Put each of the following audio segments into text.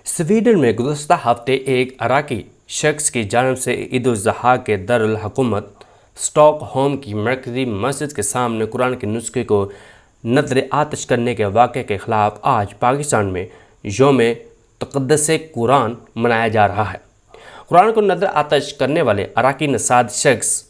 Sweden میں گزشتہ ہفتے ایک عراقی شخص کی جانب سے عید الاضحیٰ کے دارالحکومت اسٹاک ہوم کی مرکزی مسجد کے سامنے قرآن کے نسخے کو نذر آتش کرنے کے واقعے کے خلاف آج پاکستان میں یوم تقدس قرآن منایا جا رہا ہے۔ قرآن کو نذر آتش کرنے والے عراقی نژاد شخص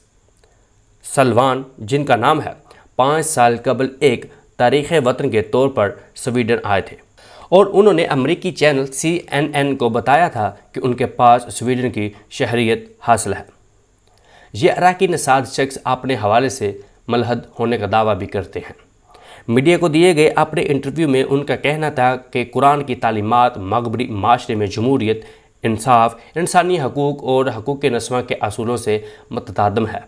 سلوان، جن کا نام ہے، 5 سال قبل ایک تارکین وطن کے طور پر سویڈن آئے تھے اور انہوں نے امریکی چینل CNN کو بتایا تھا کہ ان کے پاس سویڈن کی شہریت حاصل ہے۔ یہ عراقی نژاد شخص اپنے حوالے سے ملحد ہونے کا دعویٰ بھی کرتے ہیں۔ میڈیا کو دیے گئے اپنے انٹرویو میں ان کا کہنا تھا کہ قرآن کی تعلیمات مغربی معاشرے میں جمہوریت، انصاف، انسانی حقوق اور حقوق نسواں کے اصولوں سے متصادم ہے،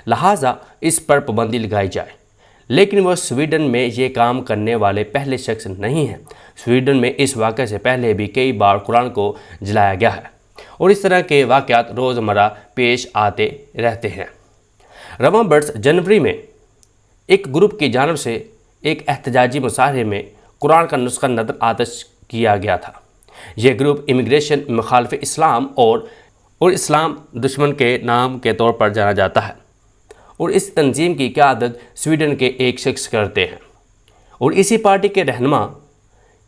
لہٰذا اس پر پابندی لگائی جائے۔ لیکن وہ سویڈن میں یہ کام کرنے والے پہلے شخص نہیں ہیں۔ سویڈن میں اس واقعے سے پہلے بھی کئی بار قرآن کو جلایا گیا ہے اور اس طرح کے واقعات روزمرہ پیش آتے رہتے ہیں۔ رواں برس جنوری میں ایک گروپ کی جانب سے ایک احتجاجی مظاہرے میں قرآن کا نسخہ نذر آتش کیا گیا تھا۔ یہ گروپ امیگریشن مخالف اسلام اور اسلام دشمن کے نام کے طور پر جانا جاتا ہے اور اس تنظیم کی قیادت سویڈن کے ایک شخص کرتے ہیں اور اسی پارٹی کے رہنما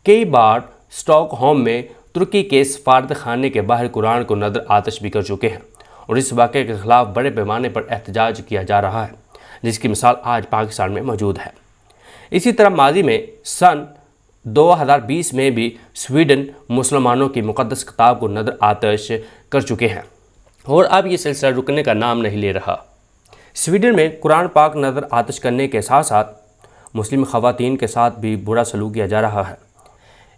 کئی بار اسٹاک ہوم میں ترکی کے سفارت خانے کے باہر قرآن کو نذر آتش بھی کر چکے ہیں اور اس واقعے کے خلاف بڑے پیمانے پر احتجاج کیا جا رہا ہے، جس کی مثال آج پاکستان میں موجود ہے۔ اسی طرح ماضی میں سن 2020 میں بھی سویڈن مسلمانوں کی مقدس کتاب کو نذر آتش کر چکے ہیں اور اب یہ سلسلہ رکنے کا نام نہیں لے رہا۔ سویڈن میں قرآن پاک نذر آتش کرنے کے ساتھ ساتھ مسلم خواتین کے ساتھ بھی برا سلوک کیا جا رہا ہے۔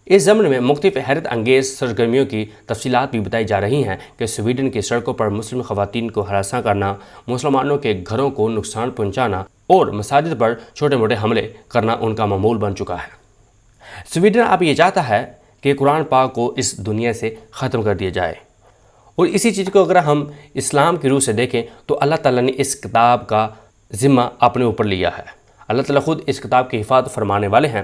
اس ضمن میں مختلف حیرت انگیز سرگرمیوں کی تفصیلات بھی بتائی جا رہی ہیں کہ سویڈن کی سڑکوں پر مسلم خواتین کو ہراساں کرنا، مسلمانوں کے گھروں کو نقصان پہنچانا اور مساجد پر چھوٹے موٹے حملے کرنا ان کا معمول بن چکا ہے۔ سویڈن اب یہ چاہتا ہے کہ قرآن پاک کو اس دنیا سے ختم کر دیا جائے اور اسی چیز کو اگر ہم اسلام کی روح سے دیکھیں تو اللہ تعالیٰ نے اس کتاب کا ذمہ اپنے اوپر لیا ہے۔ اللہ تعالیٰ خود اس کتاب کی حفاظت فرمانے والے ہیں۔